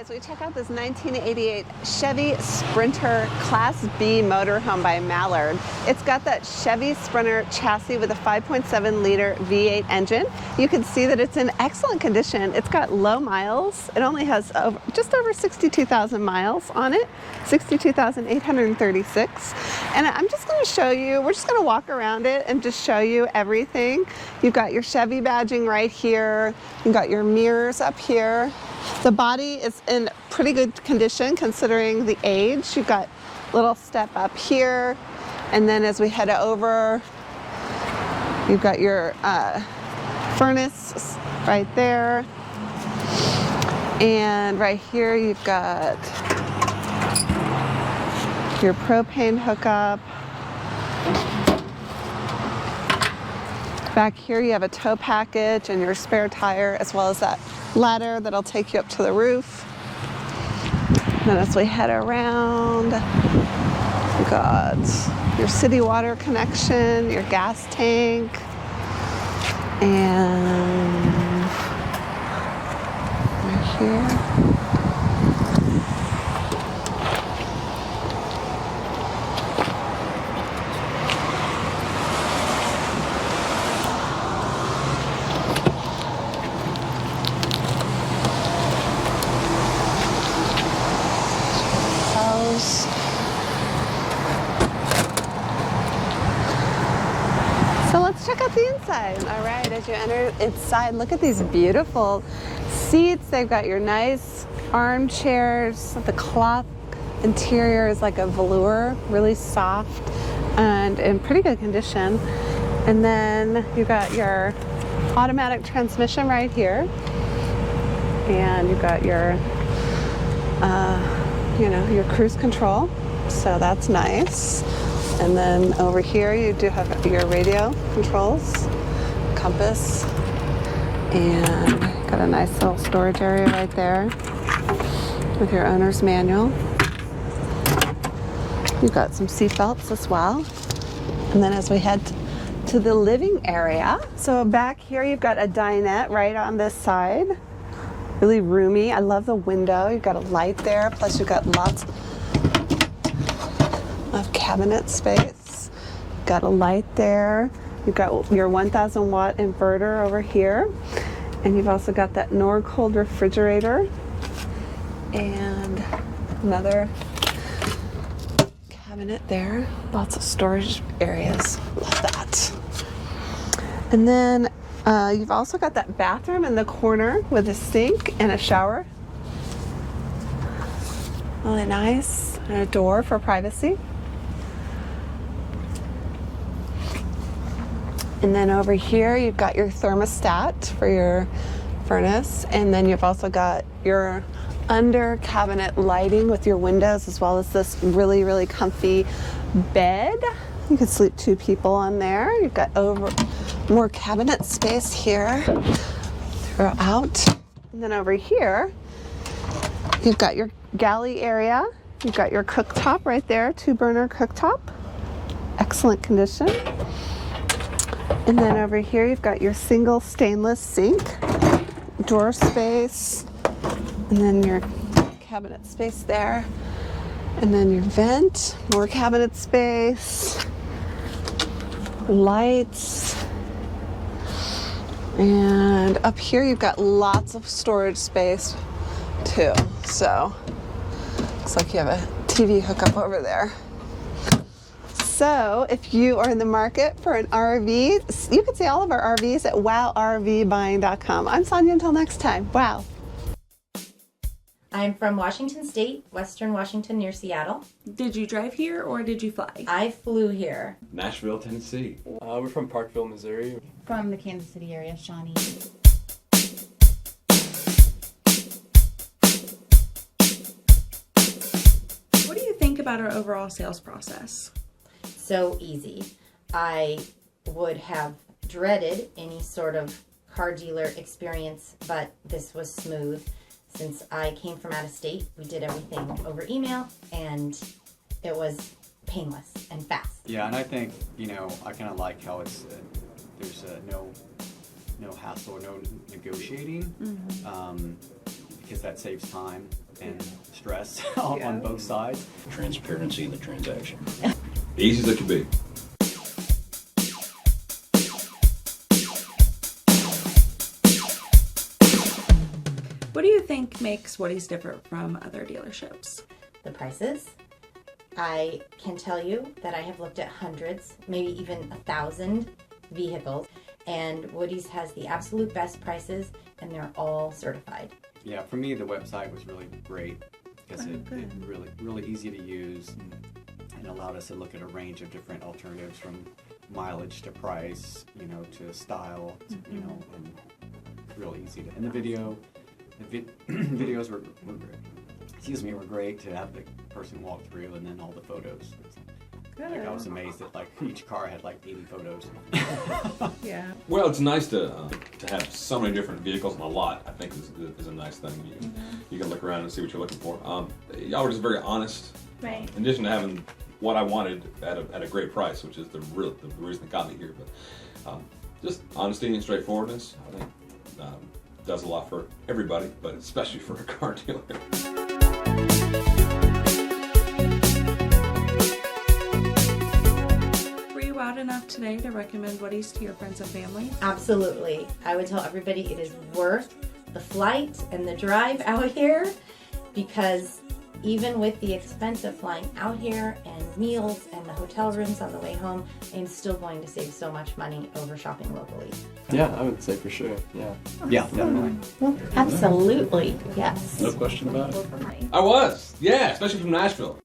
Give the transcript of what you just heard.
as we check out this 1988 Chevy Sprinter Class B motorhome by Mallard. It's got that Chevy Sprinter chassis with a 5.7 liter V8 engine. You can see that it's in excellent condition. It's got low miles. It only has just over 62,000 miles on it, 62,836. And I'm just going to show you, we're just going to walk around it and just show you everything. You've got your Chevy badging right here. You've got your mirrors up here. The body is in pretty good condition considering the age. You've got a little step up here, and then as we head over, you've got your furnace right there, and right here you've got your propane hookup. Back here you have a tow package and your spare tire, as well as that ladder that'll take you up to the roof. And then as we head around, you've got your city water connection, your gas tank, and right here. So let's check out the inside. All right, as you enter inside, look at these beautiful seats. They've got your nice armchairs. The cloth interior is like a velour, really soft and in pretty good condition. And then you've got your automatic transmission right here. And you've got your your cruise control, so that's nice. And then over here you do have your radio controls, compass, and got a nice little storage area right there with your owner's manual. You've got some seat belts as well. And then as we head to the living area, so back here you've got a dinette right on this side. Really roomy. I love the window. You've got a light there, plus you've got lots of cabinet space. Got a light there. You've got your 1,000 watt inverter over here, and you've also got that Norcold refrigerator and another cabinet there. Lots of storage areas. Love that. And then you've also got that bathroom in the corner with a sink and a shower. Really nice. And a door for privacy. And then over here you've got your thermostat for your furnace. And then you've also got your under cabinet lighting with your windows, as well as this really, really comfy bed. You could sleep 2 people on there. You've got more cabinet space here throughout. And then over here, you've got your galley area. You've got your cooktop right there, 2-burner cooktop. Excellent condition. And then over here, you've got your single stainless sink, drawer space, and then your cabinet space there. And then your vent, more cabinet space, lights. And up here you've got lots of storage space too. So looks like you have a TV hookup over there. So if you are in the market for an RV, you can see all of our RVs at wowrvbuying.com. I'm Sonia, until next time. Wow. I'm from Washington State, Western Washington, near Seattle. Did you drive here or did you fly? I flew here. Nashville, Tennessee. We're from Parkville, Missouri. From the Kansas City area, Shawnee. What do you think about our overall sales process? So easy. I would have dreaded any sort of car dealer experience, but this was smooth. Since I came from out of state, we did everything over email, and it was painless and fast. Yeah, and I think, I kind of like how it's there's no hassle or no negotiating, because that saves time. and stress on both sides. Transparency in the transaction. Easy as it can be. What do you think makes Woody's different from other dealerships? The prices. I can tell you that I have looked at hundreds, maybe even 1,000 vehicles, and Woody's has the absolute best prices, and they're all certified. Yeah, for me the website was really great because it really easy to use and allowed us to look at a range of different alternatives from mileage to price, you know, to style, you know, and real easy to. And the videos were great. Excuse me, were great to have the person walk through, and then all the photos. Like, I was amazed that like each car had like 80 photos. Yeah. Well, it's nice to have so many different vehicles on a lot. I think is a nice thing. You can look around and see what you're looking for. Y'all were just very honest. Right. In addition to having what I wanted at a great price, which is the reason that got me here. But just honesty and straightforwardness, I think, does a lot for everybody, but especially for a car dealer. Were you out enough today to recommend Woody's to your friends and family? Absolutely. I would tell everybody it is worth the flight and the drive out here, because even with the expense of flying out here and meals and the hotel rooms on the way home, I'm still going to save so much money over shopping locally. Yeah, I would say for sure. Yeah. Yeah, definitely. Absolutely, yes. No question about it. I was, yeah, especially from Nashville.